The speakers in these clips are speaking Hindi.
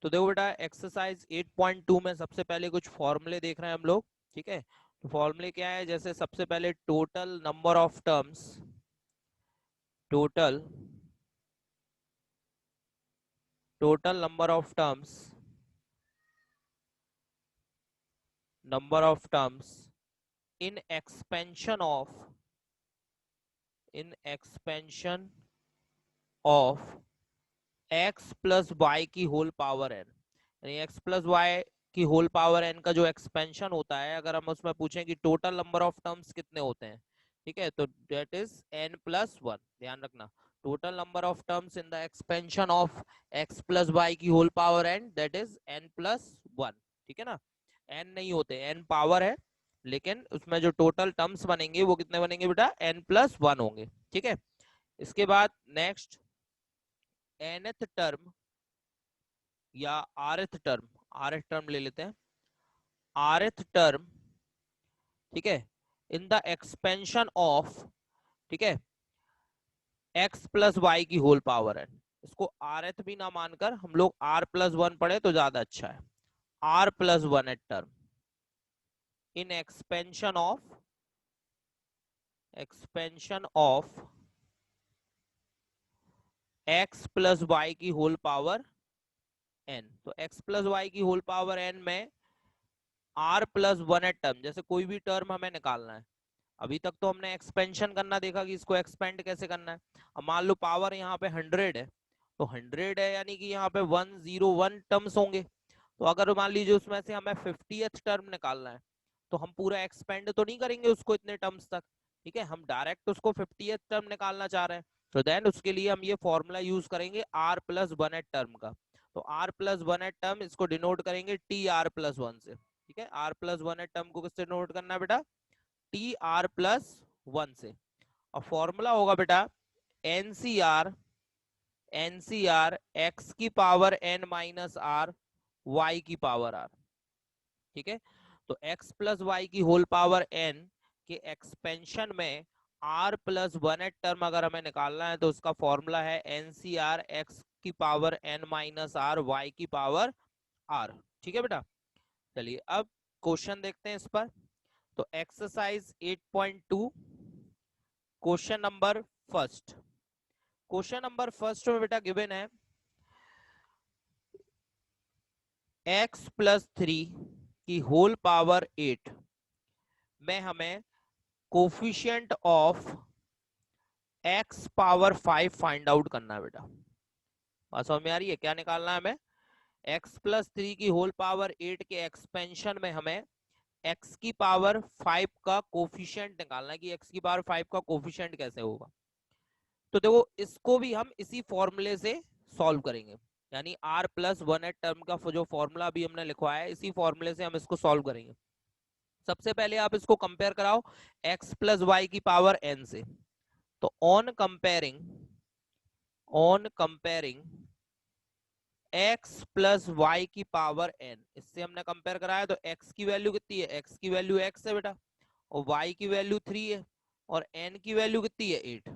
तो देखो बेटा एक्सरसाइज 8.2 में सबसे पहले कुछ फॉर्मूले देख रहे हैं हम लोग, ठीक है। तो फॉर्मूले क्या है, जैसे सबसे पहले total number of terms, total total number of terms in expansion of X plus Y की होल पावर एन, यानी एक्स प्लस वाई की होल पावर एन का जो एक्सपेंशन होता है, अगर हम उसमें पूछें कि टोटल नंबर ऑफ टर्म्स कितने होते हैं, ठीक है, तो that is N plus one. ध्यान रखना, total number of terms in the expansion of X plus Y की whole power N, that is N plus one. ठीक है ना, एन नहीं होते, एन पावर है, लेकिन उसमें जो टोटल टर्म्स बनेंगे वो कितने बनेंगे बेटा, एन प्लस वन होंगे। ठीक है, इसके बाद नेक्स्ट nth टर्म या rth टर्म ले लेते हैं, rth टर्म, ठीक है, इन द एक्सपेंशन ऑफ, ठीक है, x प्लस वाई की होल पावर है। इसको rth भी ना मानकर हम लोग r प्लस वन पढ़े तो ज्यादा अच्छा है। r plus one eight term in expansion of x plus Y की होल पावर n। तो x प्लस वाई की होल पावर n में r plus one eight term, जैसे कोई भी टर्म हमें निकालना है, अभी तक तो हमने एक्सपेंशन करना देखा कि इसको एक्सपेंड कैसे करना है। अब मान लो पावर यहाँ पे 100 है, तो 100 है यानी कि यहाँ पे 101 टर्म्स होंगे। तो अगर मान लीजिए उसमें से हमें 50th टर्म निकालना है, तो हम पूरा एक्सपेंड तो नहीं करेंगे उसको इतने टर्म्स तक, ठीक है, हम डायरेक्ट उसको 50th टर्म निकालना चाह रहे हैं, तो देन उसके लिए हम ये फॉर्मूला यूज करेंगे r plus one eight term का। तो r plus one eight term इसको डिनोट करेंगे टी आर प्लस वन से। ठीक है, r plus one eight term को किससे डिनोट करना है बेटा, टी आर प्लस वन से। और फॉर्मूला होगा बेटा एनसीआर एनसीआर एक्स की power N minus R Y की पावर आर। ठीक है, तो x प्लस वाई की होल पावर n के एक्सपेंशन में r plus one eight term अगर हमें निकालना है, तो उसका फॉर्मूला है एनसीआर एक्स की power n minus R Y की पावर r। ठीक है बेटा, चलिए अब क्वेश्चन देखते हैं इस पर। तो exercise 8.2 question number first, question number first में बेटा गिवन है x प्लस थ्री की होल पावर 8 में हमें coefficient of x power 5 find out करना है बेटा। बात समझ में आ रही है, क्या निकालना है हमें, x प्लस थ्री की होल पावर 8 के एक्सपेंशन में हमें x की पावर 5 का कोफिशिएंट निकालना है कि x की पावर 5 का कोफिशिएंट कैसे होगा। तो देखो इसको भी हम इसी फॉर्मूले से सॉल्व करेंगे, यानी r plus one eight term का जो फॉर्मूला अभी हमने लिखवाया है, इसी फॉर्मूले से हम इसको सॉल्व करेंगे। सबसे पहले आप इसको कंपेयर कराओ x प्लस वाई की पावर n से। तो on comparing x plus Y की पावर n, इससे हमने कंपेयर कराया, तो x की वैल्यू कितनी है, x की वैल्यू x है बेटा, और y की वैल्यू 3 है, और n की वैल्यू कितनी है 8।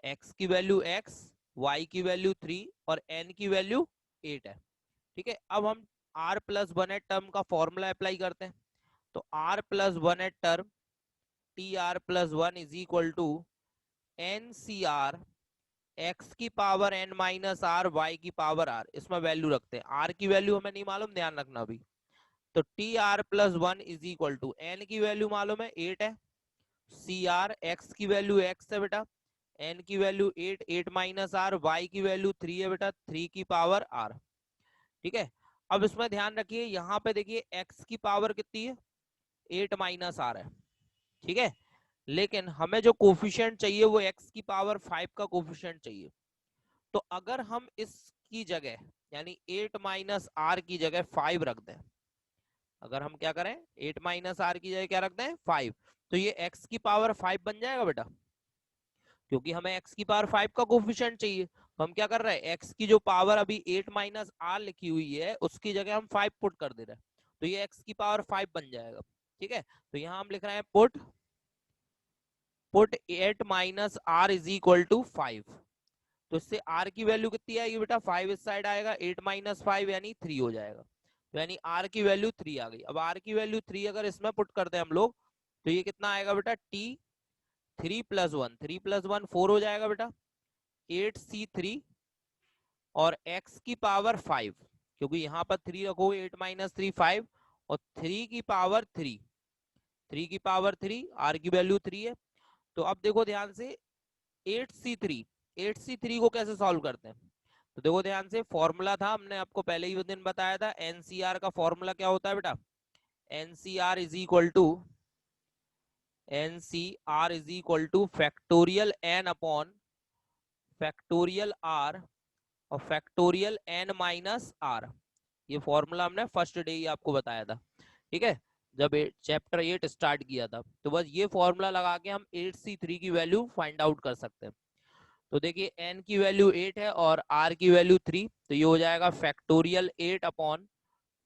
x की वैल्यू x, y की वैल्यू 3 और n की वैल्यू 8 है। ठीक है, अब हम r plus one eight term का फॉर्मूला अप्लाई करते हैं। तो r plus one eight term T are plus one is equal to N C R x की power N minus R Y की पावर आर। इसमें वैल्यू रखते हैं, आर की वैल्यू हमें नहीं मालूम, ध्यान रखना अभी। तो T are plus one is equal to N की वैल्यू मालूम है 8 है, सी आर एक्स की वैल्यू एक्स है बेटा, एन की वैल्यू 8, 8 माइनस आर, वाई की वैल्यू 3 है बेटा, 3 की पावर आर। ठीक है, अब इसमें ध्यान रखिए, यहाँ पे देखिए एक्स की पावर कितनी है, 8 माइनस आर है। ठीक है, लेकिन हमें जो कोफिशिएंट चाहिए वो x की पावर 5 का कोफिशिएंट चाहिए। तो अगर हम इसकी जगह यानी 8 माइनस आर की जगह 5 रख दें, अगर हम क्या करें 8 माइनस आर की जगह क्या रख दें 5, तो ये x की पावर 5 बन जाएगा बेटा, क्योंकि हमें x की पावर 5 का कोफिशिएंट चाहिए। तो हम क्या कर रहे हैं, x की जो पावर अभी 8 माइनस आर लिखी हुई है उसकी जगह हम 5 पुट कर दे रहे हैं, तो ये x की पावर 5 बन जाएगा। ठीक है, तो यहां हम लिख रहे हैं put 8 minus R is equal to 5। तो इससे r की वैल्यू कितनी आएगी बेटा, 5 इस साइड आएगा, 8 माइनस 5 यानी 3 हो जाएगा। तो यानी r की वैल्यू 3 आ गई। अब r की वैल्यू 3 अगर इसमें पुट करते हैं हम लोग, तो ये कितना आएगा बेटा, t 3 + 1 4 हो जाएगा बेटा, 8c3 और x की पावर 5, क्योंकि यहाँ पर 3 रखोगे, 8 माइनस 3 5, और 3 की पावर 3, 3 की पावर 3, r की वैल्यू 3 है। तो अब देखो ध्यान से, 8c3, 8c3 को कैसे सॉल्व करते हैं, तो देखो ध्यान से, फॉर्मूला था, हमने आपको पहले ही उस दिन बताया था, एनसीआर का फॉर्मूला क्या होता है बेटा, NCR is equal to, NCR is equal to factorial N upon factorial R और फैक्टोरियल एन माइनस आर। ये फॉर्मूला हमने फर्स्ट डे ही आपको बताया था, ठीक है, जब चैप्टर 8 स्टार्ट किया था। तो बस ये फॉर्मूला लगा के हम 8c3 की वैल्यू फाइंड आउट कर सकते हैं। तो देखिए n की वैल्यू 8 है और r की वैल्यू 3, तो ये हो जाएगा फैक्टोरियल 8 अपॉन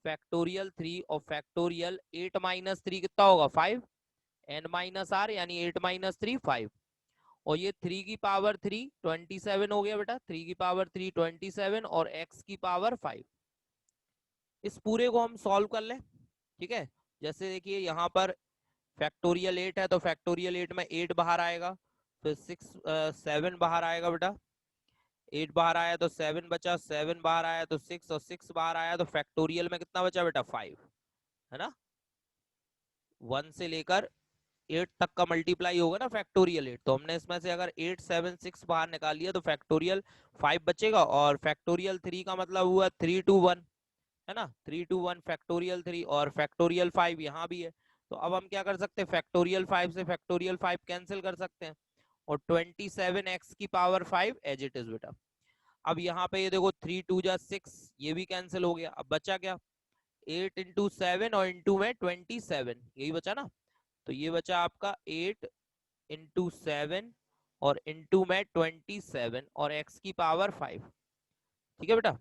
फैक्टोरियल 3 और फैक्टोरियल 8 माइनस 3 कितना होगा 5, n माइनस r यानी 8 माइनस 3 5, और ये 3 की पावर 3 27 हो गया बेटा, 3 की पावर 3 27 और x की पावर 5। इस पूरे को हम सॉल्व कर लें, ठीक है। जैसे देखिए यहाँ पर फैक्टोरियल 8 है, तो फैक्टोरियल 8 में 8 बाहर आएगा, फिर 7 बाहर आएगा बेटा, 8 बाहर आया तो 7 बचा, 7 बाहर आया तो 6 और 6 बाहर आया तो फैक्टोरियल में कितना बचा बेटा 5, है ना। 1 से लेकर 8 तक का मल्टीप्लाई होगा ना फैक्टोरियल 8, तो हमने इसमें से अगर 8 7 6 बाहर निकाल लिया तो फैक्टोरियल 5 बचेगा, और फैक्टोरियल 3 का मतलब हुआ 3 to 1, है ना, 3 to 1 फैक्टोरियल 3, और फैक्टोरियल 5 यहाँ भी है। तो अब हम क्या कर सकते हैं, फैक्टोरियल 5 से फैक्टोरियल 5 कैंसिल कर सकते हैं, और 27x की पावर 5 एज इट इज बेटा। अब यहाँ पे ये देखो 3 2 जा 6, ये भी कैंसिल हो गया। अब बचा क्या, 8 इंटू 7 और इंटू में 27, यही बचा ना। तो ये बचा आपका 8 इंटू 7 और इंटू में 27 और x की पावर 5, ठीक है बेटा।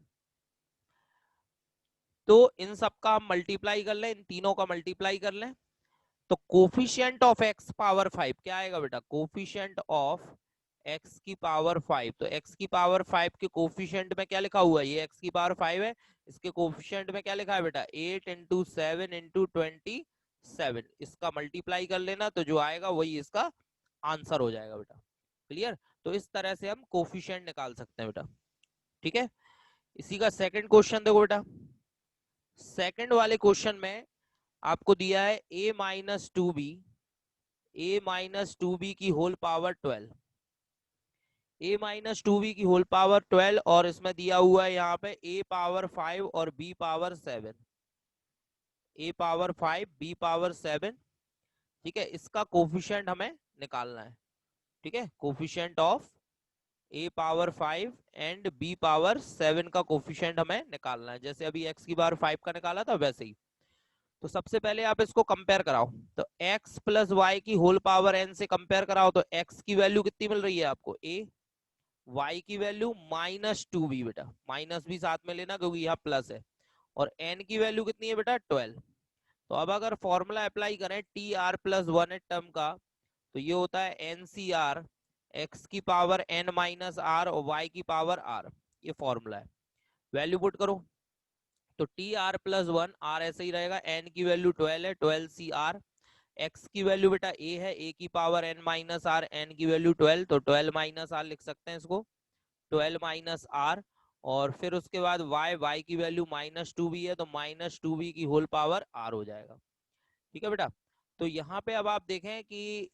तो इन सब का हम मल्टीप्लाई कर लें, इन तीनों का मल्टीप्लाई कर लें, तो कोफिशिएंट ऑफ x पावर 5 क्या आएगा बेटा, कोफिशिएंट ऑफ x की पावर 5। तो x की पावर 5 के कोफिशिएंट में क्या लिखा हुआ है, ये x की पावर 5 है, इसके कोफिशिएंट में क्या लिखा है बेटा, 8 इंटू 7 इंटू 27, इसका मल्टीप्लाई कर लेना, तो जो आएगा वही इसका आंसर हो जाएगा बेटा। क्लियर। तो इस तरह से हम कोफिशिएंट निकाल सकते हैं बेटा, ठीक है। इसी का सेकंड क्वेश्चन देखो बेटा, सेकंड वाले क्वेश्चन में आपको दिया है a-2b की होल पावर 12, a-2b की होल पावर 12, और इसमें दिया हुआ है यहाँ पे a पावर 5 और b power 7, a power 5 b power 7, ठीक है। इसका कोफिशिएंट हमें निकालना है, ठीक है, coefficient of a power 5 and b power 7 का कोफिशिएंट हमें निकालना है, जैसे अभी x की पावर 5 का निकाला था वैसे ही। तो सबसे पहले आप इसको कंपेयर कराओ, तो x प्लस वाई की होल पावर n से कंपेयर कराओ, तो x की वैल्यू कितनी मिल रही है आपको a, y की वैल्यू -2b बेटा, माइनस भी साथ में लेना क्योंकि यहाँ प्लस है, और n की वैल्यू कितनी है बेटा 12। तो अब अगर फॉर्मूला अप्लाई करें टी आर प्लस 1 टर्म का, तो ये होता है एन सी आर, एक्स की पावर n माइनस आर और y की पावर r, ये फॉर्मूला है। वैल्यू पुट करो, तो टी आर प्लस 1, आर ऐसे ही रहेगा, n की वैल्यू 12 है, 12 सी आर, x की वैल्यू बेटा a है, a की power n minus R, n की वैल्यू 12, तो 12 माइनस आर लिख सकते हैं इसको, 12 माइनस आर, और फिर उसके बाद y की वैल्यू -2b है, तो -2b की होल पावर r हो जाएगा, ठीक है बेटा। तो यहाँ पे अब आप देखें कि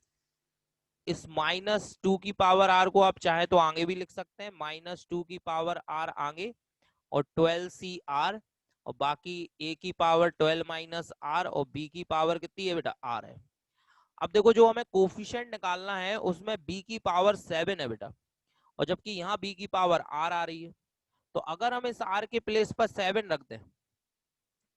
इस -2 की पावर r को आप चाहे तो आगे भी लिख सकते हैं, -2 की पावर r आगे, और 12 सी आर, और बाकी a की पावर 12 माइनस आर, और b की पावर कितनी है बेटा r है। अब देखो जो हमें कोफिशिएंट निकालना है उसमें b की पावर 7 है बेटा, और जबकि यहाँ b की पावर r आ रही है, तो अगर हम इस r के प्लेस पर 7 रख दें,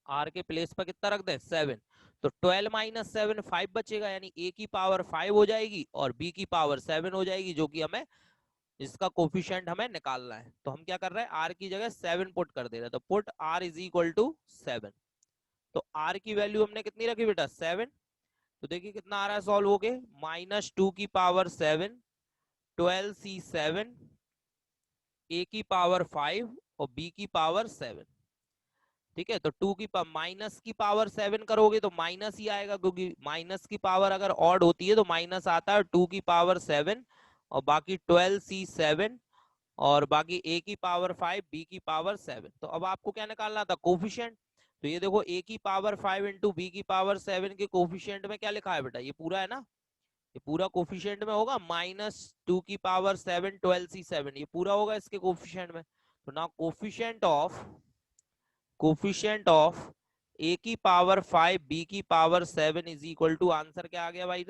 r के प्लेस पर कितना रख दें 7, तो 12 माइनस 7 5 बचेगा, यानी a की पावर 5 हो जाएगी और b की पावर 7 हो जाएगी, जो कि हमें इसका कोफिशिएंट हमें निकालना है। तो हम क्या कर रहे हैं, r की जगह 7 पुट कर दे रहे हैं, तो put r is equal to 7। तो r की वैल्यू हमने कितनी रखी बेटा 7, तो देखिए कितना आ रहा है सॉल्व होके, -2 की पावर 7, 12 c 7 a की पावर 5 और b की पावर 7। ठीक है, तो 2 की पावर माइनस की पावर 7 करोगे तो माइनस ही आएगा, क्योंकि माइनस की पावर अगर ऑड होती है तो माइनस आता है। 2 की पावर 7 और बाकी 12c7 और बाकी a की पावर 5 b की पावर 7। तो अब आपको क्या निकालना था, कोफिशिएंट। तो ये देखो a की पावर 5 इंटू बी की पावर 7 के कोफिशिएंट में क्या लिखा है बेटा, ये पूरा है ना, ये पूरा कोफिशिएंट में होगा -2 की पावर 7 12c7, ये पूरा होगा इसके कोफिशिएंट में। तो ना कोफिशिएंट ऑफ a की पावर 5 b की power 7 is equal to, answer क्या आ गया भाई,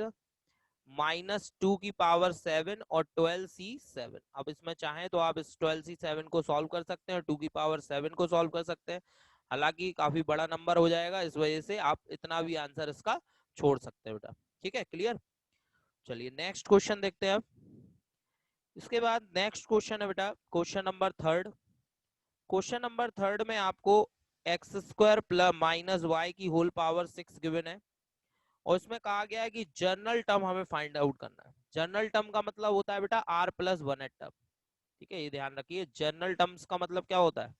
-2 की पावर 7 और 12c7। अब इसमें चाहें तो आप इस 12c7 को सॉल्व कर सकते हैं, 2 की पावर 7 को सॉल्व कर सकते हैं। हालांकि काफी बड़ा नंबर हो जाएगा, इस वजह से आप इतना भी आंसर इसका छोड़ सकते हैं बेटा। ठीक है, क्लियर। चलिए नेक्स्ट क्वेश्चन देखते हैं अब। इसके बाद नेक्स्ट क्वेश्चन है बेटा question number third. Question number third में आपको X square plus minus Y की होल पावर 6 गिवन है, और इसमें कहा गया है कि जनरल टर्म हमें फाइंड आउट करना है। जनरल टर्म का मतलब होता है बेटा R plus one eight term. ठीक है, ये ध्यान रखिए, जनरल टर्म्स का मतलब क्या होता है,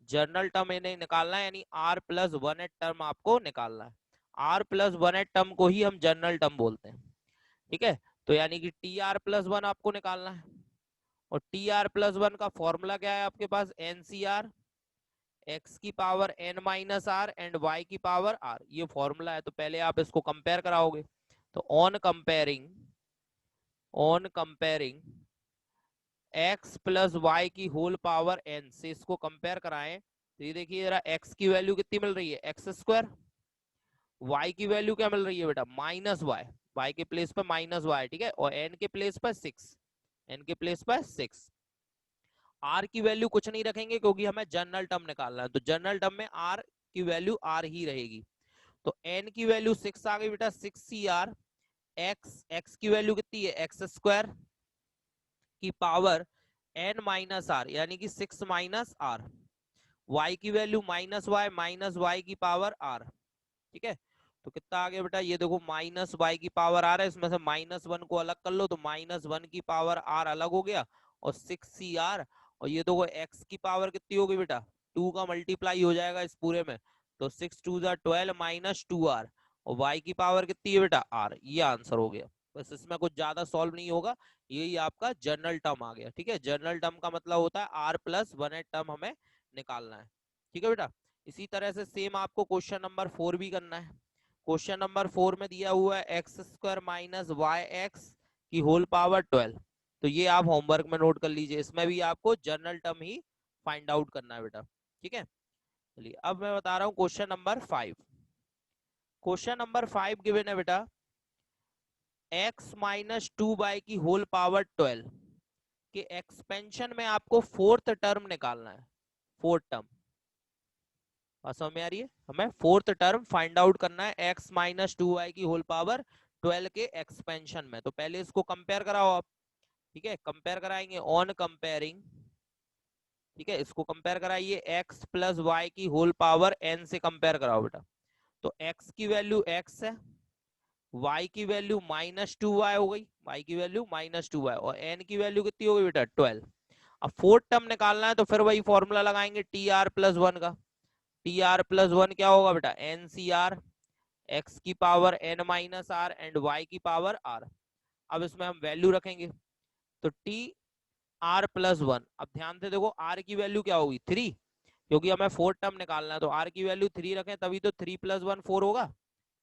जनरल टर्म इन्हें निकालना है, यानी R plus one eight term आपको निकालना है। R plus one eight term को ही हम जनरल टर्म बोलते हैं। ठीक है, तो यानी कि टी आर प्लस वन आपको निकालना है, और टी आर प्लस वन का फॉर्मूला क्या है आपके पास, एन सी आर एक्स की power N minus R and Y की पावर आर, ये फॉर्मूला है। तो पहले आप इसको कंपेयर कराओगे, तो on comparing x plus Y की होल पावर n से इसको कंपेयर कराएं, तो ये देखिए जरा, x की वैल्यू कितनी मिल रही है, एक्स स्क्वायर। y की वैल्यू क्या मिल रही है बेटा, माइनस वाई, y के प्लेस पर माइनस वाई। ठीक है, और n के प्लेस पर 6, n के प्लेस पर 6। r की वैल्यू कुछ नहीं रखेंगे क्योंकि हमें जनरल टर्म निकालना है, तो जनरल टर्म में r की वैल्यू r ही रहेगी। तो n की वैल्यू 6 आ गई बेटा, 6 CR x की वैल्यू कितनी है, एक्स स्क्वायर की पावर n माइनस आर, यानी कि 6 माइनस आर। y की वैल्यू माइनस वाई की पावर r। ठीक है, तो कितना आ गया बेटा, ये देखो माइनस वाई की पावर आर है, इसमें से माइनस वन को अलग कर लो तो माइनस वन की पावर आर अलग हो गया, और 6 CR। और ये देखो x की पावर कितनी होगी बेटा, 2 का मल्टीप्लाई हो जाएगा इस पूरे में, तो 6 2 12 माइनस 2R, और y की पावर कितनी है बेटा, r। ये आंसर हो गया। बस इसमें कुछ ज्यादा सॉल्व नहीं होगा, यही आपका जनरल टर्म आ गया। ठीक है, जनरल टर्म का मतलब होता है R plus one eight term हमें निकालना है। ठीक है बेटा, इसी तरह से सेम आपको क्वेश्चन नंबर 4 भी करना है। क्वेश्चन नंबर 4 में दिया हुआ है X square minus Y X की होल पावर 12। तो ये आप होमवर्क में नोट कर लीजिए, इसमें भी आपको जनरल टर्म ही फाइंड आउट करना है बेटा। ठीक है, चलिए अब मैं बता रहा हूँ question number 5। Question number 5 given है बेटा, एक्स माइनस टू बाई की होल पावर 12 के एक्सपेंशन में आपको फोर्थ टर्म निकालना है। फोर्थ टर्म बात समझ में आ रही है, हमें फोर्थ टर्म फाइंड आउट करना है x माइनस टू वाई की होल पावर 12 के एक्सपेंशन में। तो पहले इसको कंपेयर कराओ आप। ठीक है, कंपेयर कराएंगे ऑन कंपेयरिंग। ठीक है, इसको कंपेयर कराइए x प्लस वाई की होल पावर n से कंपेयर कराओ बेटा। तो x की वैल्यू x है, y की वैल्यू -2y हो गई, y की वैल्यू -2y, और n की वैल्यू कितनी हो गई बेटा 12। अब फोर्थ टर्म निकालना है तो फिर वही फॉर्मूला लगाएंगे टी आर प्लस वन का। टी आर प्लस वन क्या होगा बेटा, एन सी आर एक्स की power n minus R and y की पावर r। अब इसमें हम वैल्यू रखेंगे, तो टी आर प्लस वन। अब ध्यान से देखो r की वैल्यू क्या होगी 3, क्योंकि हमें फोर्थ टर्म निकालना है, तो r की वैल्यू 3 रखें तभी तो 3 + 1 4 होगा।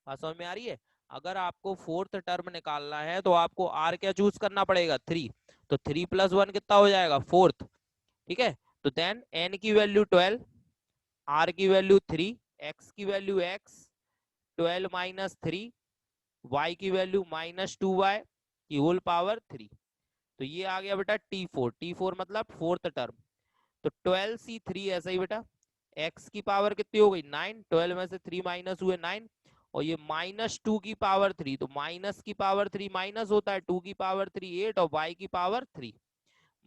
बात समझ में आ रही है, अगर आपको फोर्थ टर्म निकालना है तो आपको r क्या चूज करना पड़ेगा 3, तो 3 + 1 कितना हो जाएगा फोर्थ। ठीक है, तो देन n की वैल्यू 12, r की वैल्यू 3, x की वैल्यू x 12 माइनस 3, y की वैल्यू -2y की होल पावर 3। तो ये आ गया बेटा T4 मतलब फोर्थ टर्म। तो 12C3 ऐसा ही बेटा, x की पावर कितनी हो गई 9, 12 में से 3 माइनस हुए 9, और ये -2 की पावर 3, तो माइनस की पावर 3 माइनस होता है, 2 की पावर 3 8, और y की पावर 3।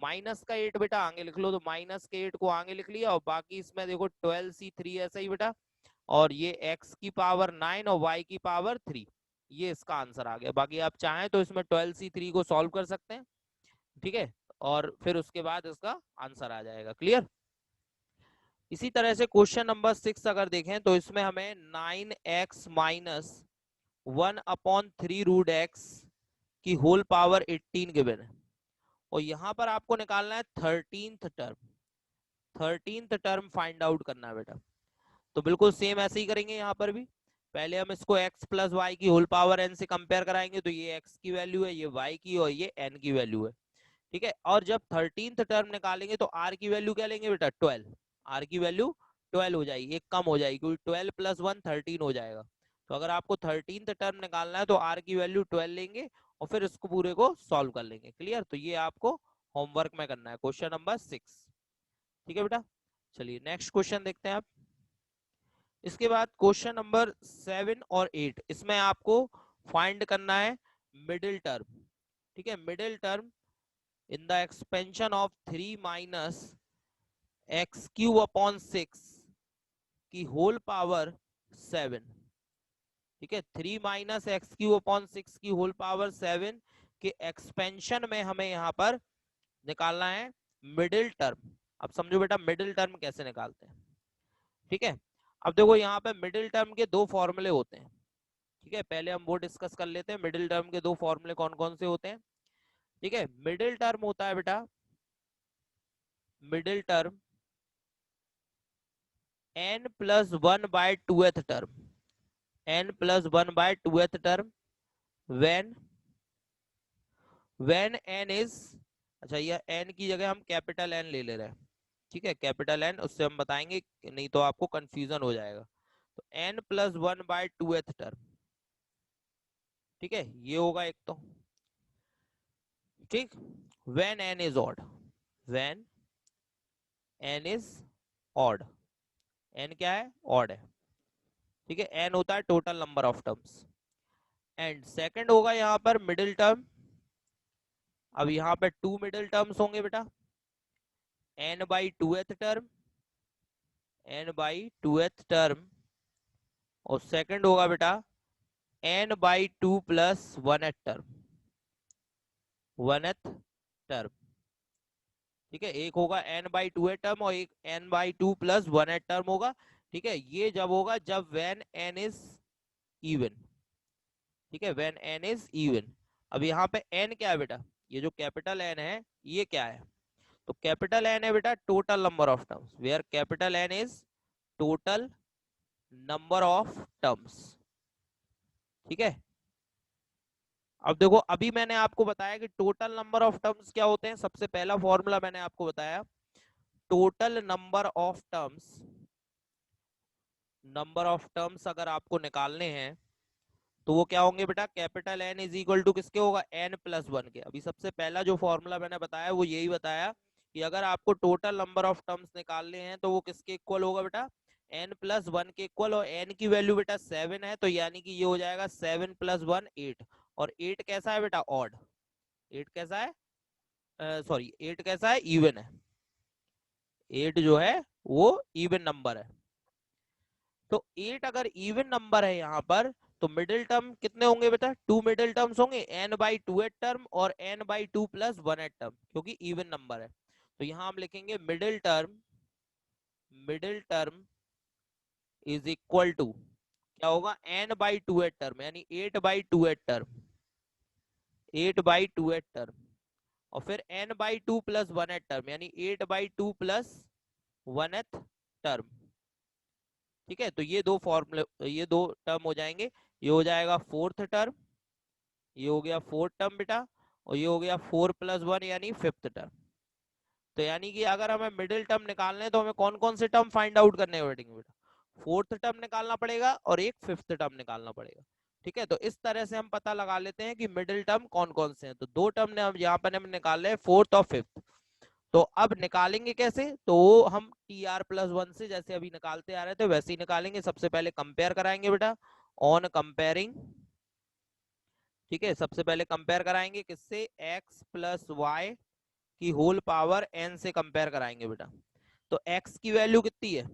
माइनस का 8 बेटा आगे लिख लो, तो माइनस के 8 को आगे लिख लिया, और बाकी इसमें देखो 12C3 ऐसा ही बेटा, और ये x की पावर 9 और y की पावर 3। ये इसका आंसर आ गया। बाकी आप चाहें तो इसमें 12C3 को सॉल्व कर सकते हैं। ठीक है, और फिर उसके बाद इसका आंसर आ जाएगा। क्लियर। इसी तरह से क्वेश्चन नंबर 6 अगर देखें तो इसमें हमें 9x माइनस 1/3√x की होल पावर 18 गिवन है, और यहां पर आपको निकालना है 13th टर्म फाइंड आउट करना है बेटा। तो बिल्कुल सेम ऐसे ही करेंगे यहाँ पर भी। पहले हम इसको x प्लस वाई की होल पावर n से कंपेयर कराएंगे, तो ये x की वैल्यू है, ये y की, और ये n की वैल्यू है। ठीक है, और जब 13th टर्म निकालेंगे तो r की वैल्यू क्या लेंगे बेटा, 12। r की वैल्यू 12 हो जाएगी, एक कम हो जाएगी, क्योंकि 12 + 1 13 हो जाएगा। तो अगर आपको 13th टर्म निकालना है तो r की वैल्यू 12 लेंगे और फिर इसको पूरे को सॉल्व कर लेंगे। क्लियर। तो ये आपको होमवर्क में करना है, क्वेश्चन नंबर 6। ठीक है बेटा, चलिए नेक्स्ट क्वेश्चन देखते हैं आप। इसके बाद क्वेश्चन नंबर 7 और 8, इसमें आपको फाइंड करना है मिडिल टर्म। ठीक है, middle term in the expansion of 3 minus x³ की होल पावर 7। ठीक है, 3 माइनस x³ की होल पावर 7 के एक्सपेंशन में हमें यहाँ पर निकालना है मिडिल टर्म। अब समझो बेटा मिडिल टर्म कैसे निकालते हैं। ठीक है, अब देखो यहाँ पे मिडिल टर्म के दो फॉर्मूले होते हैं। ठीक है, पहले हम वो डिस्कस कर लेते हैं मिडिल टर्म के दो फॉर्मूले कौन कौन से होते हैं। ठीक है, मिडिल टर्म होता है बेटा, middle term n+1/2th term, n+1/2th term when n is, अच्छा यह n की जगह हम कैपिटल N ले रहे हैं। ठीक है, कैपिटल N, उससे हम बताएंगे नहीं तो आपको कंफ्यूजन हो जाएगा। तो n+1/2th टर्म। ठीक है, ये होगा एक तो। ठीक, when n is odd, when n is odd, n क्या है, odd है। ठीक है, n होता है total number of terms. And second होगा यहाँ पर मिडिल टर्म। अब यहाँ पे 2 मिडिल टर्म्स होंगे बेटा, n/2th टर्म, n/2th टर्म, और सेकंड होगा बेटा n/2 + 1th term, 1th term. ठीक है, एक होगा n/2th टर्म और एक n/2 + 1th टर्म होगा। ठीक है, ये जब होगा जब when n is even। ठीक है, when n is even। अब यहाँ पे n क्या है बेटा, ये जो कैपिटल N है ये क्या है, तो कैपिटल N है बेटा total number of terms, where capital N is total number of terms. ठीक है, अब देखो अभी मैंने आपको बताया कि टोटल नंबर ऑफ टर्म्स क्या होते हैं। सबसे पहला फॉर्मूला मैंने आपको बताया, total number of terms, number of terms अगर आपको निकालने हैं तो वो क्या होंगे बेटा, capital N is equal to किसके होगा, n+1 के। अभी सबसे पहला जो फॉर्मूला मैंने बताया वो यही बताया कि अगर आपको टोटल नंबर ऑफ टर्म्स निकालने हैं तो वो किसके इक्वल होगा बेटा, n+1 के इक्वल। और n की वैल्यू बेटा 7 है, तो यानी कि ये हो जाएगा 7 + 1 8। और 8 कैसा है बेटा, ऑड। 8 कैसा है, सॉरी 8 कैसा है, इवन है। 8 जो है वो इवन नंबर है। तो 8 अगर इवन नंबर है यहाँ पर, तो मिडिल टर्म कितने होंगे बेटा, 2 मिडिल टर्म्स होंगे, n/2th टर्म और n/2 + 1th टर्म, क्योंकि इवन नंबर है। तो यहाँ हम लिखेंगे middle term, middle term is equal to क्या होगा, n/2th टर्म, यानी 8/2th टर्म, 8/2th टर्म, और फिर n/2 + 1th टर्म, यानी 8/2 + 1th टर्म। ठीक है, तो ये दो फॉर्मूले, ये दो टर्म हो जाएंगे। ये हो जाएगा 4th टर्म, ये हो गया 4th टर्म बेटा, और ये हो गया 4 + 1 यानी 5th टर्म। तो यानी कि अगर हमें मिडिल टर्म निकालने हैं तो हमें कौन कौन से टर्म फाइंड आउट करने पड़ेंगे बेटा, 4th टर्म निकालना पड़ेगा और एक 5th टर्म निकालना पड़ेगा। ठीक है, तो इस तरह से हम पता लगा लेते हैं कि मिडिल टर्म कौन कौन से हैं। तो दो टर्म ने हम यहाँ पर हम निकाल रहे हैं, 4th और 5th। तो अब निकालेंगे कैसे, तो हम tr+1 से जैसे अभी निकालते आ रहे थे वैसे ही निकालेंगे। सबसे पहले कंपेयर कराएंगे बेटा, ऑन कंपेयरिंग। ठीक है, सबसे पहले कंपेयर कराएंगे किससे, x + y की होल पावर n से कंपेयर कराएंगे बेटा। तो x की वैल्यू कितनी है,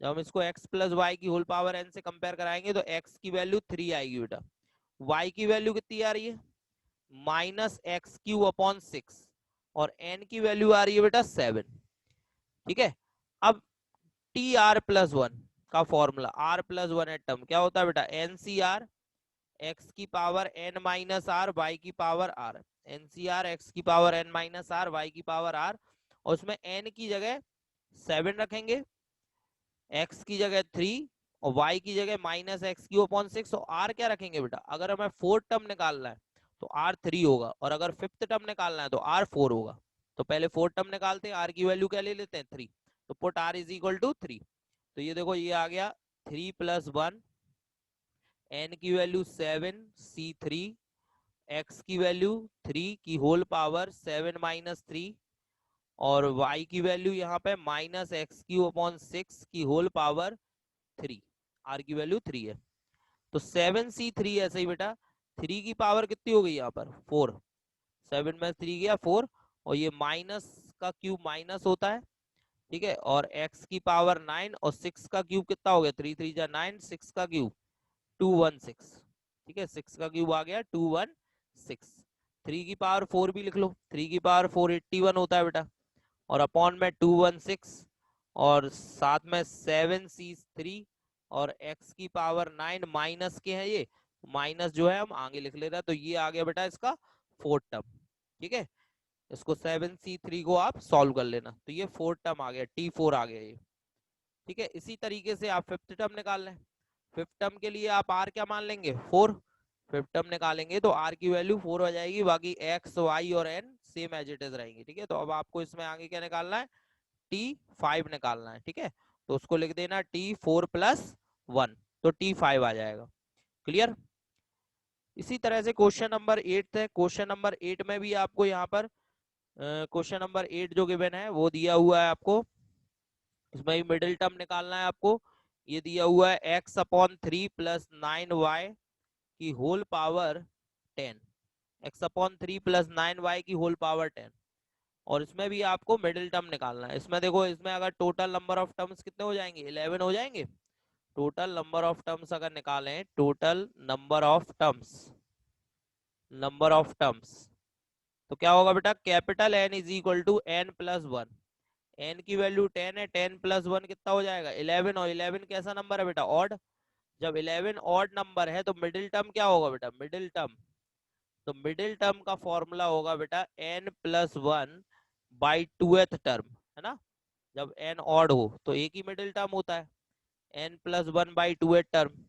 जब हम इसको x + y की होल पावर n से कंपेयर कराएंगे तो x की वैल्यू 3 आएगी बेटा। y की वैल्यू कितनी आ रही है, -x³ 6। और n की वैल्यू आ रही है बेटा 7। ठीक है, अब टी आर प्लस वन का फॉर्मूला, आर प्लस वन है टर्म, क्या होता है बेटा, एन सी आर एक्स की power N minus R Y की power R, N C R x की power N minus R Y की पावर आर, और उसमें एन की जगह 7 रखेंगे, एक्स की जगह 3 और वाई की जगह माइनस एक्स क्यू अपॉन 6, और आर क्या रखेंगे बेटा, अगर हमें फोर्थ टर्म निकालना है तो आर 3 होगा, और अगर फिफ्थ टर्म निकालना है तो आर 4 होगा। तो पहले फोर्थ टर्म निकालते हैं, आर की वैल्यू क्या ले लेते हैं 3, तो put r is equal to 3। तो ये देखो ये आ गया 3 प्लस 1, एन की वैल्यू 7 सी 3, एक्स की वैल्यू 3 की होल पावर 7 माइनस 3, और y की वैल्यू यहाँ पे माइनस एक्स क्यू अपॉन 6 की होल पावर 3, r की वैल्यू 3 है। तो 7c3 ऐसे ही बेटा, 3 की पावर कितनी हो गई यहाँ पर 4, 7 में 3 गया 4, और ये माइनस का क्यूब माइनस होता है, ठीक है, और x की पावर 9 और 6 का क्यूब कितना हो गया, 3 3 जा 9, 6 का क्यूब 216, ठीक है, 6 का क्यूब आ गया 216। 3 की पावर 4 भी लिख लो, 3 की पावर 4 81 होता है बेटा, और अपॉन में 216, और साथ में 7c3, और x की पावर 9 माइनस के है ये, माइनस जो है हम आगे लिख ले रहे हैं, तो ये आ गया बेटा इसका फोर्थ टर्म। ठीक है, इसको 7c3 को आप सॉल्व कर लेना, तो ये फोर्थ टर्म आ गया, T4 आ गया ये। ठीक है, इसी तरीके से आप फिफ्थ टर्म निकाल लें। फिफ्थ टर्म के लिए आप r क्या मान लेंगे 4, फिफ्थ टर्म निकालेंगे तो r की वैल्यू 4 हो जाएगी, बाकी x y और n same as it is रहेंगी। ठीक है, तो अब आपको इसमें आगे क्या निकालना है, T5 निकालना है। ठीक है, तो उसको लिख देना T4 प्लस 1, तो T5 आ जाएगा। क्लियर। इसी तरह से क्वेश्चन नंबर 8 है, क्वेश्चन नंबर 8 में भी आपको यहाँ पर क्वेश्चन नंबर 8 जो गिवन है वो दिया हुआ है आपको, इसमें भी मिडिल टर्म निकालना है आपको। ये दिया हुआ है x अपॉन 3 प्लस 9y की whole power 10, x upon 3 plus 9y की होल पावर 10, और इसमें भी आपको मिडिल टर्म निकालना है। इसमें देखो, इसमें अगर टोटल नंबर ऑफ टर्म्स कितने हो जाएंगे, 11 हो जाएंगे। टोटल नंबर ऑफ टर्म्स अगर निकालें, टोटल नंबर ऑफ टर्म्स, तो क्या होगा बेटा, capital N is equal to n plus 1, N की वैल्यू 10 है, 10 प्लस 1 कितना हो जाएगा 11, और 11 कैसा नंबर है बेटा, ऑड। जब 11 ऑड नंबर है तो मिडिल टर्म क्या होगा बेटा, मिडिल टर्म, तो मिडिल टर्म का फॉर्मूला होगा बेटा n प्लस 1 बाई टूएथ टर्म, है ना। जब n ऑड हो तो एक ही मिडिल टर्म होता है, n प्लस 1 बाई टूएथ टर्म।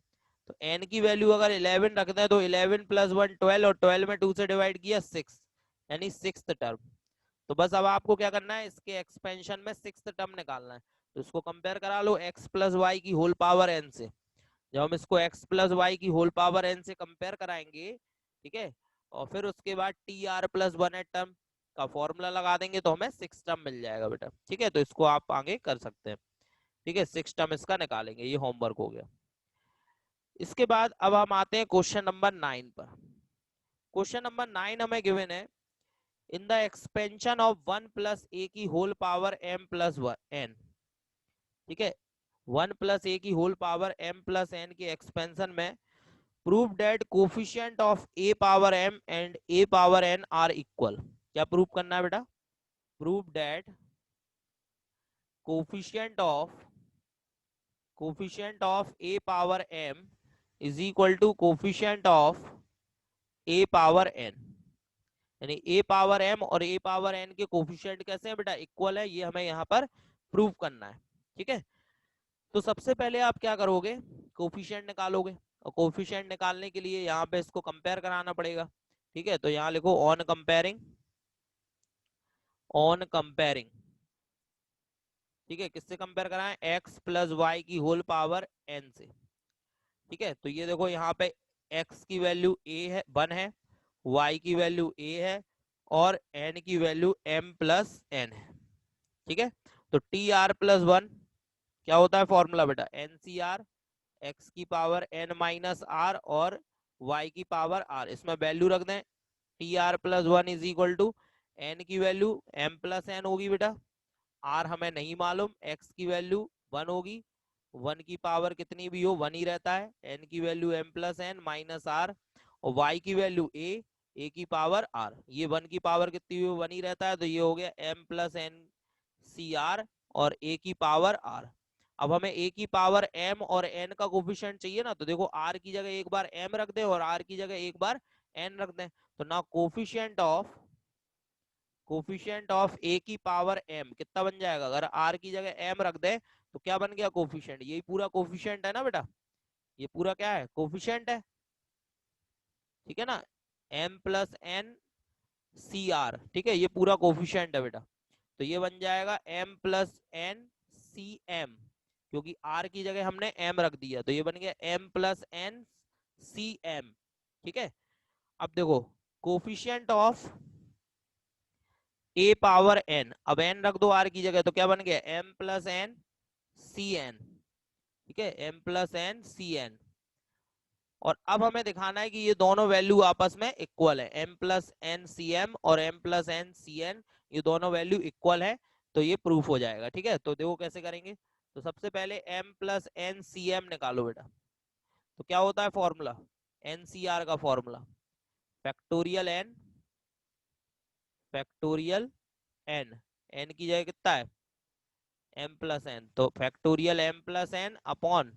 तो n की वैल्यू अगर 11 रखते हैं तो 11 प्लस 1 12, और 12 में 2 से डिवाइड किया 6, यानी सिक्स्थ टर्म। तो बस अब आपको क्या करना है, इसके एक्सपेंशन में सिक्स्थ टर्म निकालना है। तो इसको कंपेयर करा लो x प्लस वाई की होल पावर n से। जब हम इसको x प्लस वाई की होल पावर n से कंपेयर कराएंगे, ठीक है, और फिर उसके बाद t are plus one eight term का फॉर्मूला लगा देंगे तो हमें सिक्स टर्म मिल जाएगा बेटा। ठीक है, तो इसको आप आगे कर सकते हैं। ठीक है, सिक्स टर्म इसका निकालेंगे, ये होमवर्क हो गया। इसके बाद अब हम आते हैं क्वेश्चन नंबर 9 पर। क्वेश्चन नंबर 9 हमें गिवन है, in the expansion of 1 plus A की whole power m plus n। ठीक है, 1 प्लस ए की whole power m plus n के एक्सपेंशन में prove that coefficient of a power m and a power n are equal. क्या प्रूव करना है बेटा, prove that coefficient of a power m is equal to coefficient of a power n, यानी a पावर m और a पावर n के कोफिशिएंट कैसे हैं बेटा, इक्वल है, ये हमें यहाँ पर प्रूव करना है। ठीक है, तो सबसे पहले आप क्या करोगे, कोफिशिएंट निकालोगे, और कोफिशिएंट निकालने के लिए यहाँ पे इसको कंपेयर कराना पड़ेगा। ठीक है, तो यहाँ लिखो ऑन कंपेयरिंग। ठीक है, किससे कंपेयर कराएं, x प्लस वाई की होल पावर n से। ठीक है, तो ये देखो यहाँ पे x की वैल्यू a है 1 है, y की वैल्यू a है, और n की वैल्यू m प्लस n है। ठीक है, तो टी आर प्लस 1 क्या होता है फॉर्मूला बेटा, एन सी आर एक्स की पावर n माइनस आर और y की पावर r, इसमें वैल्यू रख दें, t are plus 1 is equal to n की वैल्यू m प्लस n होगी बेटा, r हमें नहीं मालूम, x की वैल्यू 1 होगी, 1 की पावर कितनी भी हो 1 ही रहता है, n की value m plus n minus r, और y की वैल्यू a, ए की पावर आर, ये 1 की पावर कितनी हुई, 1 ही रहता है, तो ये हो गया m प्लस एन सी आर और ए की पावर आर। अब हमें ए की पावर m और n का कोफिशिएंट चाहिए ना, तो देखो r की जगह एक बार m रख दे और r की जगह एक बार n रख दें, तो ना कोफिशिएंट ऑफ ए की पावर m कितना बन जाएगा, अगर r की जगह m रख दे तो क्या बन गया कोफिशिएंट, यही पूरा कोफिशिएंट है ना बेटा, ये पूरा क्या है कोफिशिएंट है, ठीक है ना, m प्लस एन सी आर, ठीक है, ये पूरा कोफिशिएंट है बेटा, तो ये बन जाएगा m plus n c m, क्योंकि r की जगह हमने m रख दिया, तो ये बन गया m plus n c m, ठीक है। अब देखो coefficient of a power n, अब n रख दो r की जगह, तो क्या बन गया m plus n c n, ठीक है, m plus n c n. और अब हमें दिखाना है कि ये दोनों वैल्यू आपस में इक्वल है, m plus n c m और m plus n c n, ये दोनों वैल्यू इक्वल है, तो ये प्रूफ हो जाएगा, ठीक है। तो देखो कैसे करेंगे, तो सबसे पहले m plus n c m निकालो बेटा, तो क्या होता है फॉर्मूला, एन सी आर का फॉर्मूला फैक्टोरियल एन, एन की जगह कितना है m प्लस एन, तो factorial m plus n upon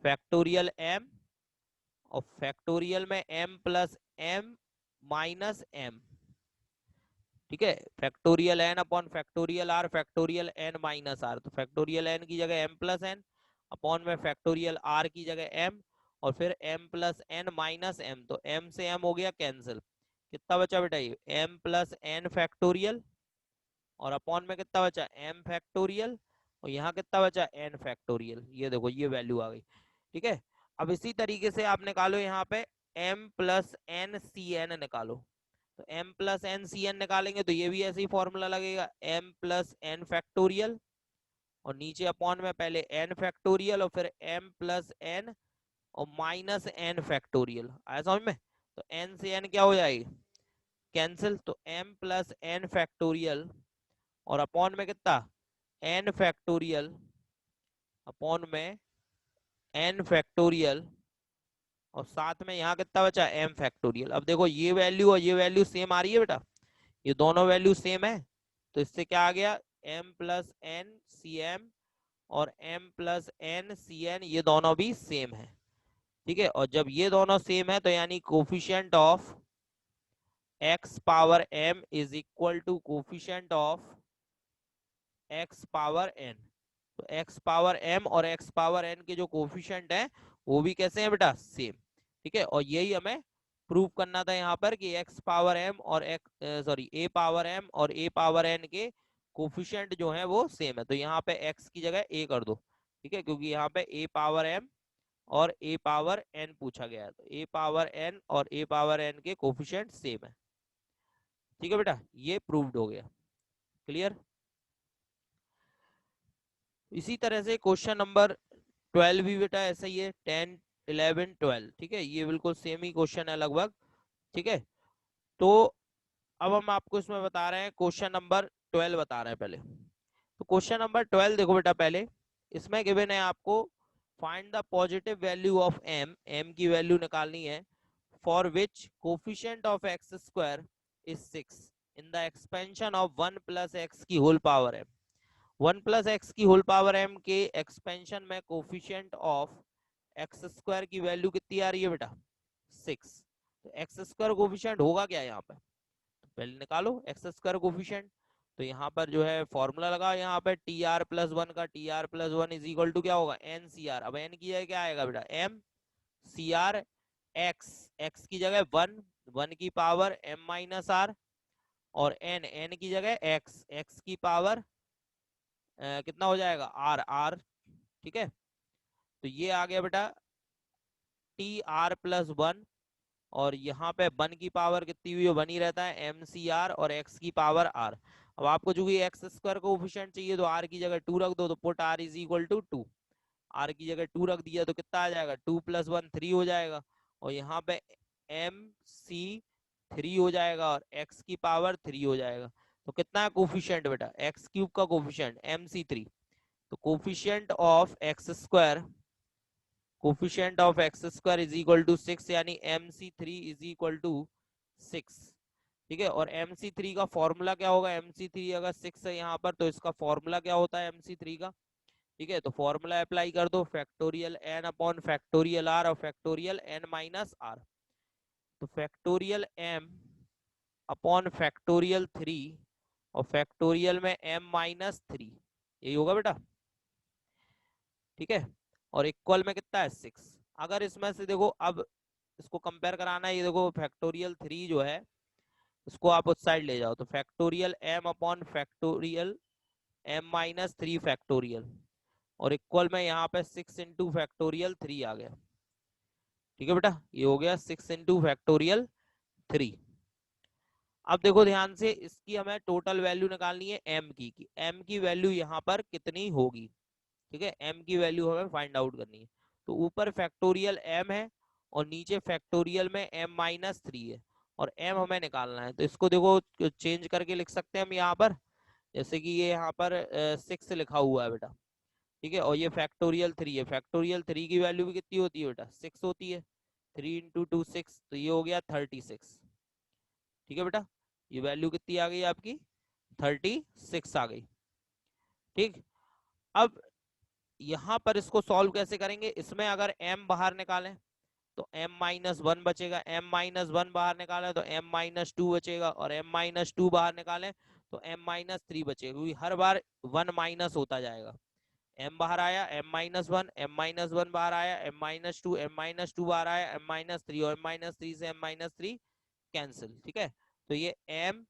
factorial m, और फैक्टोरियल में m plus m minus m, ठीक है, factorial n upon factorial r factorial n minus r, तो फैक्टोरियल n की जगह m प्लस एन अपॉन में फैक्टोरियल r की जगह m, और फिर m plus n minus m, तो m से m हो गया कैंसिल, कितना बचा बेटा ये m प्लस एन फैक्टोरियल, और अपॉन में कितना बचा m फैक्टोरियल, और यहाँ कितना बचा n फैक्टोरियल, ये देखो ये वैल्यू आ गई, ठीक है। अब इसी तरीके से आप निकालो यहाँ पे m plus n c n निकालो, तो m plus n c n निकालेंगे तो ये भी ऐसे ही फॉर्मूला लगेगा m प्लस एन फैक्टोरियल, और नीचे अपॉन में पहले n फैक्टोरियल और फिर m प्लस एन और माइनस n फैक्टोरियल, आया समझ में, तो n से n क्या हो जाएगी कैंसिल, तो m प्लस एन फैक्टोरियल और अपॉन में कितना n फैक्टोरियल अपॉन में n फैक्टोरियल, और साथ में यहाँ कितना बचा m फैक्टोरियल। अब देखो ये वैल्यू और ये वैल्यू सेम आ रही है बेटा, ये दोनों वैल्यू सेम है, तो इससे क्या आ गया m plus n c m और m plus n c n, ये दोनों भी सेम है, ठीक है। और जब ये दोनों सेम है तो यानी coefficient of x power m is equal to coefficient of x power n, तो x पावर m और x पावर n के जो कोफिशिएंट है वो भी कैसे हैं बेटा सेम, ठीक है। और यही हमें प्रूव करना था यहाँ पर कि x पावर m और a पावर m और a पावर n के कोफिशिएंट जो है वो सेम है, तो यहाँ पे x की जगह a कर दो, ठीक है, क्योंकि यहाँ पे a पावर m और a पावर n पूछा गया है, तो a पावर n और a पावर n के कोफिशिएंट सेम है, ठीक है बेटा, ये प्रूव्ड हो गया, क्लियर। इसी तरह से क्वेश्चन नंबर 12 भी बेटा ऐसा ही है, 10 11 12, ठीक है, ये बिल्कुल सेम ही क्वेश्चन है लगभग, ठीक है। तो अब हम आपको इसमें बता रहे हैं क्वेश्चन नंबर 12 बता रहे हैं पहले, तो क्वेश्चन नंबर 12 देखो बेटा, पहले इसमें गिवन है आपको find the positive value of m, m की वैल्यू निकालनी है, for which coefficient of x square is 6 in the expansion of 1 plus X की whole power m, 1 plus X की होल पावर m के एक्सपेंशन में कोफिशिएंट ऑफ एक्स स्क्वायर की वैल्यू कितनी आ रही है बेटा 6, तो एक्स स्क्वायर कोफिशिएंट होगा क्या यहाँ पे, तो पहले निकालो एक्स स्क्वायर कोफिशिएंट, तो यहाँ पर जो है फॉर्मूला लगा, यहाँ पे टी आर प्लस वन का T R plus one is equal to क्या होगा एन सी आर, अब एन की जगह क्या आएगा बेटा m c are x, x की जगह वन, वन की पावर एम माइनस आर, और एन, एन की जगह एक्स, एक्स की पावर कितना हो जाएगा आर, आर, ठीक है। तो ये आ गया बेटा टी आर प्लस वन, और यहाँ पे वन की पावर कितनी हुई है, वन ही रहता है एम सी आर, और एक्स की पावर आर। अब आपको चूंकि एक्स स्क्वायर कोफिशिएंट चाहिए तो आर की जगह टू रख दो, तो put r is equal to two, r की जगह टू रख दिया तो कितना आ जाएगा टू प्लस वन थ्री हो जाएगा, और यहाँ पे एम सी थ्री हो जाएगा और एक्स की पावर थ्री हो जाएगा, तो कितना है कोफिशिएंट बेटा एक्स क्यूब का कोफिशिएंट एम सी थ्री, तो coefficient of x square is equal to 6, यानी m c three is equal to 6, ठीक है। और MC3 का फॉर्मूला क्या होगा, MC3 अगर 6 है यहाँ पर तो इसका फॉर्मूला क्या होता है MC3 का, ठीक है। तो फॉर्मूला अप्लाई कर दो, factorial n upon factorial r और फैक्टोरियल n माइनस r। तो फैक्टोरियल m अपॉन फैक्टोरियल 3 और फैक्टोरियल में m माइनस 3, यही होगा बेटा, ठीक है। और इक्वल में कितना है 6। अगर इसमें से देखो, अब इसको कंपेयर कराना है, ये देखो फैक्टोरियल 3 जो है इसको आप उस साइड ले जाओ, तो factorial m upon factorial m minus 3 factorial, और इक्वल में यहाँ पे 6 इंटू फैक्टोरियल 3 आ गया, ठीक है बेटा। ये हो गया 6 इंटू फैक्टोरियल 3। अब देखो ध्यान से, इसकी हमें टोटल वैल्यू निकालनी है m की m की वैल्यू यहाँ पर कितनी होगी, ठीक है। m की वैल्यू हमें फाइंड आउट करनी है। तो ऊपर फैक्टोरियल m है और नीचे फैक्टोरियल में m माइनस 3 है, और m हमें निकालना है। तो इसको देखो चेंज करके लिख सकते हैं हम यहाँ पर, जैसे कि ये यहाँ पर 6 लिखा हुआ है बेटा, ठीक है। और ये फैक्टोरियल 3 है, फैक्टोरियल 3 की वैल्यू भी कितनी होती है बेटा, 6 होती है। 3 इंटू 2 6, तो ये हो गया 36, ठीक है बेटा। ये वैल्यू कितनी आ गई आपकी, 36 आ गई, ठीक। अब यहाँ पर इसको सॉल्व कैसे करेंगे, इसमें अगर m बाहर निकालें तो m माइनस 1 बचेगा, m माइनस 1 बाहर निकालें तो m माइनस 2 बचेगा, और m माइनस 2 बाहर निकालें तो m माइनस 3 बचेगा, क्योंकि हर बार 1 माइनस होता जाएगा। m बाहर आया m माइनस 1, m माइनस 1 बाहर आया m माइनस 2, m माइनस 2 बाहर आया m माइनस 3, और m माइनस 3 से m माइनस 3 कैंसिल, ठीक है। तो ये m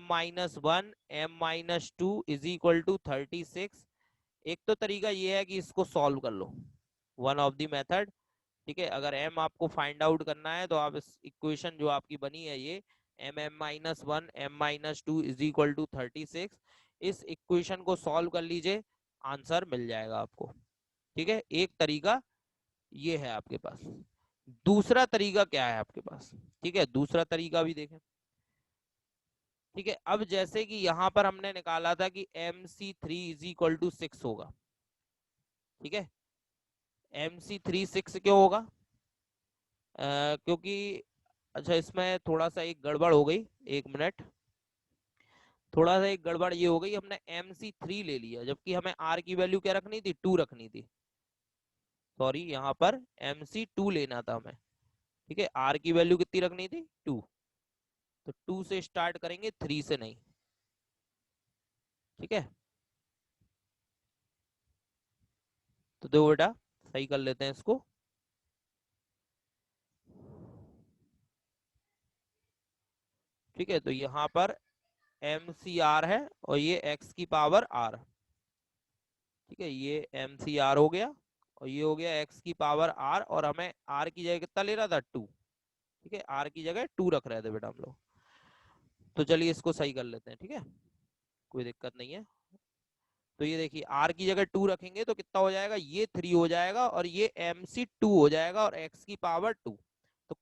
minus 1 m minus 2 is equal to 36। एक तो तरीका ये है कि इसको सॉल्व कर लो, वन ऑफ द मेथड, ठीक है। अगर m आपको फाइंड आउट करना है तो आप इस इक्वेशन जो आपकी बनी है ये m minus 1 m minus 2 is equal to 36, इस इक्वेशन को सॉल्व कर लीजिए, आंसर मिल जाएगा आपको, ठीक है। एक तरीका ये है आपके पास। दूसरा तरीका क्या है आपके पास, ठीक है, दूसरा तरीका भी देखें, ठीक है। अब जैसे कि यहां पर हमने निकाला था कि MC3 इज इक्वल टू 6 होगा, ठीक है। MC3 6 क्यों होगा, क्योंकि अच्छा इसमें थोड़ा सा एक गड़बड़ हो गई, एक मिनट, थोड़ा सा एक गड़बड़ ये हो गई, हमने MC3 ले लिया जबकि हमें R की वैल्यू क्या रखनी थी, 2 रखनी थी, सॉरी यहाँ पर MC2 लेना था हमें, ठीक है। R की वैल्यू कितनी रखनी थी, 2, तो 2 से स्टार्ट करेंगे, 3 से नहीं, ठीक है। तो दो बेटा सही कर लेते हैं इसको, ठीक है। तो यहाँ पर MC_R है और ये x की पावर r, ठीक है, ये MC_R हो गया और ये हो गया x की पावर r, और हमें r की जगह कितना ले रहा था, 2, ठीक है। r की जगह 2 रख रहे थे बेटा हम लोग। तो चलिए इसको सही कर लेते हैं, ठीक है, कोई दिक्कत नहीं है। तो ये देखिए r की जगह 2 रखेंगे तो कितना हो जाएगा, ये 3 हो जाएगा और ये MC2 हो जाएगा और x की पावर 2। तो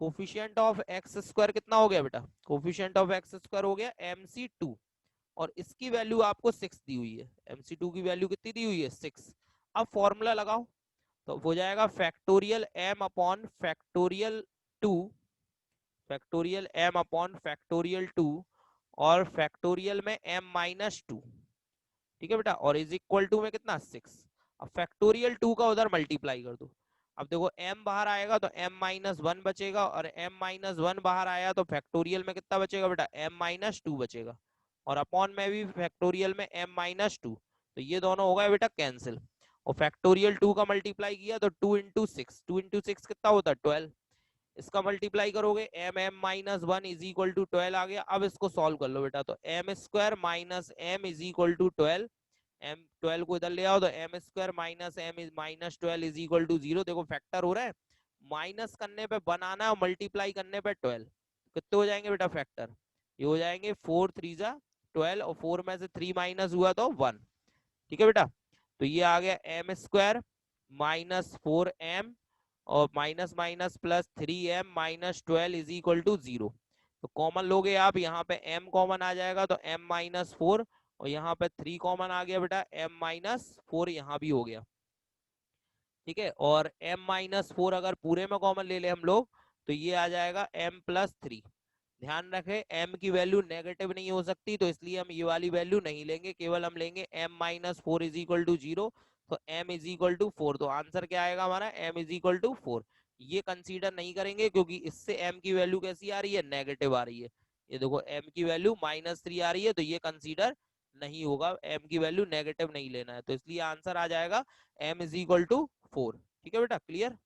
कोफिशिएंट ऑफ एक्स स्क्वायर कितना हो गया बेटा, कोफिशिएंट ऑफ एक्स स्क्वायर हो गया MC2, और इसकी वैल्यू आपको 6 दी हुई है, MC2 की वैल्यू कितनी दी हुई है, 6। अब फॉर्मूला लगाओ तो हो जाएगा factorial m upon factorial 2, factorial m upon factorial 2 और फैक्टोरियल में m माइनस 2, ठीक है बेटा, और इज इक्वल टू में कितना, 6। अब फैक्टोरियल 2 का उधर मल्टीप्लाई कर दो। अब देखो m बाहर आएगा तो m माइनस 1 बचेगा, और m माइनस 1 बाहर आया तो फैक्टोरियल में कितना बचेगा बेटा, m माइनस 2 बचेगा, और अपॉन में भी फैक्टोरियल में m माइनस 2, तो ये दोनों हो गए बेटा कैंसिल। और फैक्टोरियल 2 का मल्टीप्लाई किया तो 2 इंटू 6, 2 इंटू 6 कितना होता है, 12। इसका मल्टीप्लाई करोगे m minus 1 is equal to 12 आ गया। अब इसको सॉल्व कर लो बेटा, तो m square minus m is equal to 12, m 12 को इधर ले आओ तो m square minus m is minus 12 is equal to 0। देखो फैक्टर हो रहा है, माइनस करने पे बनाना है और मल्टीप्लाई करने पे 12, कितने हो जाएंगे बेटा फैक्टर, ये हो जाएंगे 4 3 जा 12, और 4 में से 3 माइनस हुआ तो 1, ठीक है बेटा। तो ये आ गया m स्क्वायर माइनस 4m और minus minus plus 3m minus 12 is equal to 0। तो कॉमन लोगे आप, यहाँ पे m कॉमन आ जाएगा तो m माइनस 4, और यहाँ पे 3 कॉमन आ गया बेटा, m माइनस 4 यहाँ भी हो गया, ठीक है। और m माइनस 4 अगर पूरे में कॉमन ले ले हम लोग तो ये आ जाएगा m+3। ध्यान रखें m की वैल्यू नेगेटिव नहीं हो सकती, तो इसलिए हम ये वाली वैल्यू नहीं लेंगे, केवल हम लेंगे m-4 इज इक्वल टू 0। तो m इज इक्वल टू 4, तो आंसर क्या आएगा हमारा, m इज इक्वल टू 4। ये कंसीडर नहीं करेंगे क्योंकि इससे m की वैल्यू कैसी आ रही है, नेगेटिव आ रही है। ये देखो m की वैल्यू -3 आ रही है, तो ये कंसीडर नहीं होगा, m की वैल्यू नेगेटिव नहीं लेना है, तो इसलिए आंसर आ जाएगा m इज इक्वल टू 4। ठीक है बेटा, क्लियर।